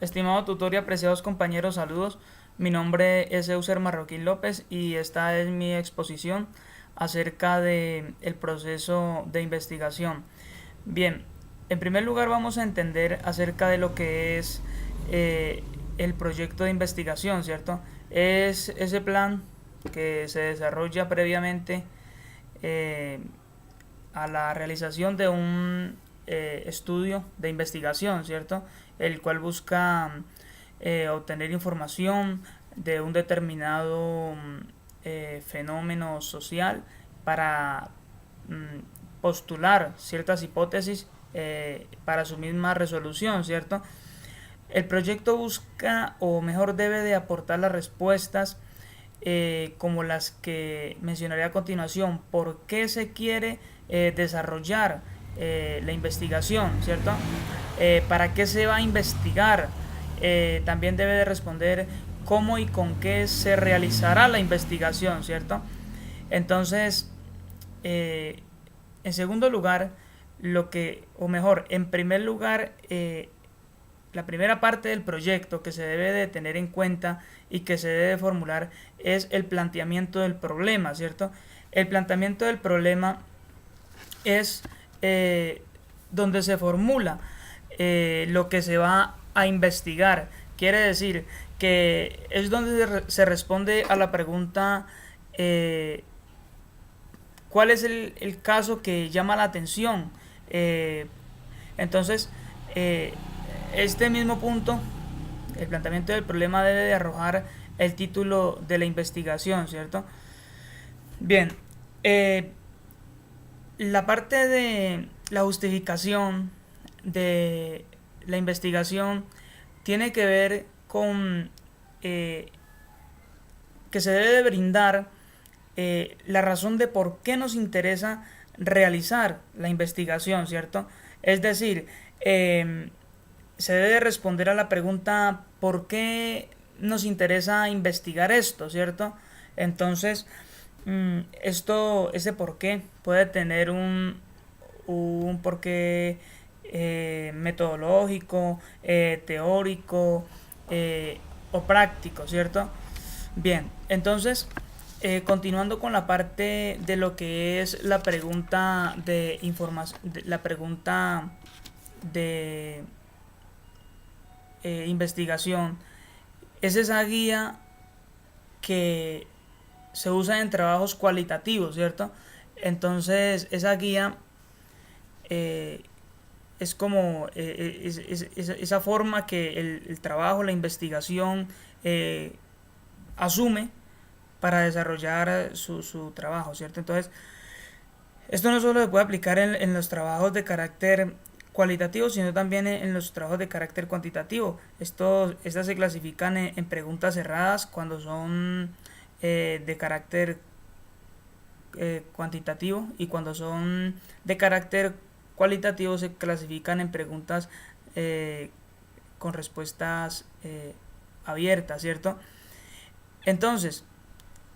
Estimado tutor y apreciados compañeros, saludos. Mi nombre es Euser Marroquín López y esta es mi exposición acerca de el proceso de investigación. Bien, en primer lugar vamos a entender acerca de lo que es el proyecto de investigación, ¿cierto? Es ese plan que se desarrolla previamente eh, a la realización de un estudio de investigación, ¿cierto? El cual busca obtener información de un determinado fenómeno social para postular ciertas hipótesis para su misma resolución, ¿cierto? El proyecto busca, o mejor debe de aportar las respuestas como las que mencionaré a continuación. ¿Por qué se quiere desarrollar la investigación, ¿cierto? ¿Para qué se va a investigar? También debe de responder cómo y con qué se realizará la investigación, ¿cierto? Entonces, en segundo lugar, o mejor, en primer lugar, la primera parte del proyecto que se debe de tener en cuenta y que se debe formular es el planteamiento del problema, ¿cierto? El planteamiento del problema es donde se formula lo que se va a investigar. Quiere decir que es donde se responde a la pregunta ¿cuál es el caso que llama la atención? Eh, entonces, eh, este mismo punto, el planteamiento del problema debe de arrojar el título de la investigación, ¿cierto? Bien, eh, la parte de la justificación de la investigación tiene que ver con que se debe de brindar la razón de por qué nos interesa realizar la investigación, ¿cierto? Es decir, se debe responder a la pregunta ¿por qué nos interesa investigar esto, ¿cierto? Entonces, ese por qué puede tener un porqué metodológico, teórico o práctico, ¿cierto? Bien, entonces, continuando con la parte de lo que es la pregunta de información, la pregunta de investigación, es esa guía que se usa en trabajos cualitativos, ¿cierto? Entonces, esa guía eh, es como esa forma que el trabajo, la investigación asume para desarrollar su trabajo, ¿cierto? Entonces, esto no solo se puede aplicar en los trabajos de carácter cualitativo, sino también en los trabajos de carácter cuantitativo. Estas se clasifican en preguntas cerradas cuando son de carácter cuantitativo, y cuando son de carácter cualitativo se clasifican en preguntas con respuestas abiertas, ¿cierto? Entonces,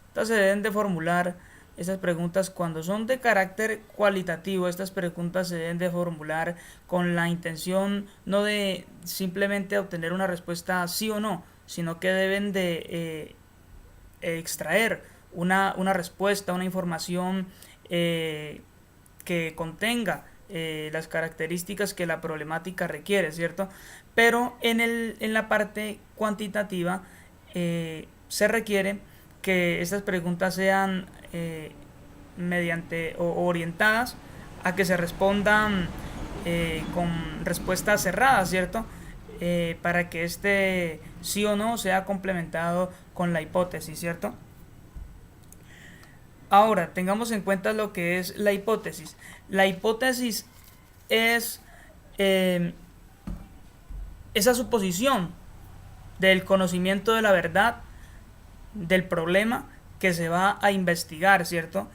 estas se deben de formular estas preguntas cuando son de carácter cualitativo. Estas preguntas se deben de formular con la intención no de simplemente obtener una respuesta sí o no, sino que deben de extraer una respuesta, una información que contenga las características que la problemática requiere, ¿cierto? Pero en la parte cuantitativa se requiere que estas preguntas sean mediante o orientadas a que se respondan con respuestas cerradas, ¿cierto? Para que este sí o no sea complementado con la hipótesis, ¿cierto? Ahora, tengamos en cuenta lo que es la hipótesis. La hipótesis es eh, esa suposición del conocimiento de la verdad del problema que se va a investigar, ¿cierto?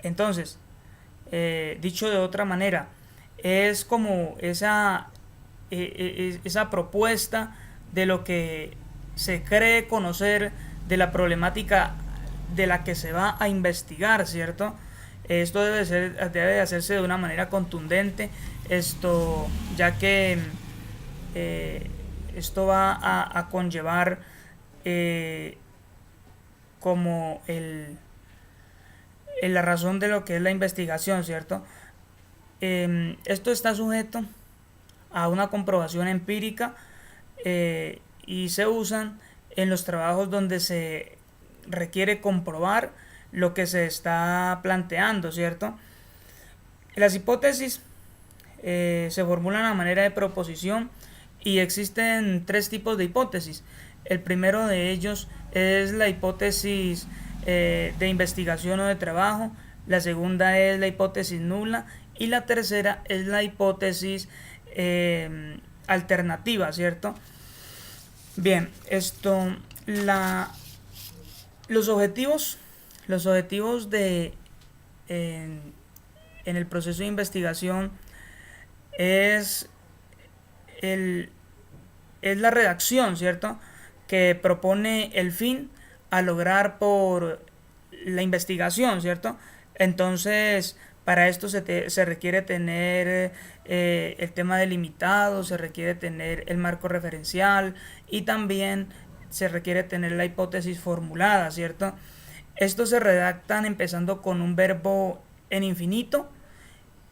Entonces, dicho de otra manera, es como esa propuesta de lo que se cree conocer de la problemática de la que se va a investigar, ¿cierto? Esto debe hacerse de una manera contundente, ya que eh, esto va a conllevar como la razón de lo que es la investigación, ¿cierto? Esto está sujeto a una comprobación empírica y se usan en los trabajos donde se requiere comprobar lo que se está planteando, ¿cierto? Las hipótesis se formulan a manera de proposición y existen tres tipos de hipótesis. El primero de ellos es la hipótesis de investigación o de trabajo, la segunda es la hipótesis nula y la tercera es la hipótesis alternativa, ¿cierto? Bien, los objetivos, de en el proceso de investigación es es la redacción, ¿cierto? Que propone el fin a lograr por la investigación, ¿cierto? Entonces, para esto se requiere tener el tema delimitado, se requiere tener el marco referencial y también se requiere tener la hipótesis formulada, ¿cierto? Estos se redactan empezando con un verbo en infinito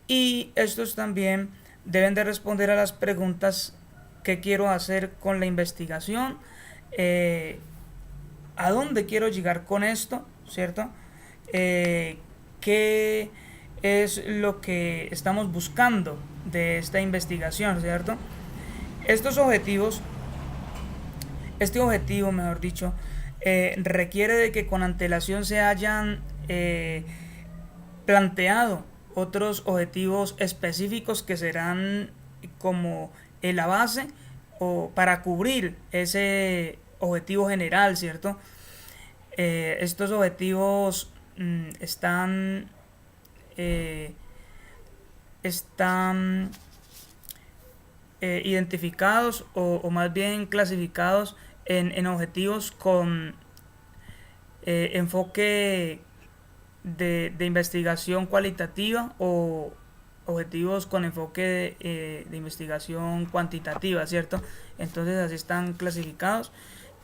y estos también deben de responder a las preguntas que quiero hacer con la investigación, a dónde quiero llegar con esto, ¿cierto? ¿Qué es lo que estamos buscando de esta investigación, ¿cierto? Estos objetivos, este objetivo, mejor dicho, requiere de que con antelación se hayan planteado otros objetivos específicos que serán como la base o para cubrir ese objetivo general, ¿cierto? Estos objetivos eh, están identificados o más bien clasificados en objetivos con enfoque de investigación cualitativa o objetivos con enfoque de investigación cuantitativa, ¿cierto? Entonces así están clasificados.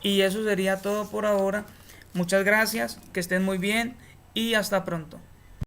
Y eso sería todo por ahora. Muchas gracias, que estén muy bien y hasta pronto.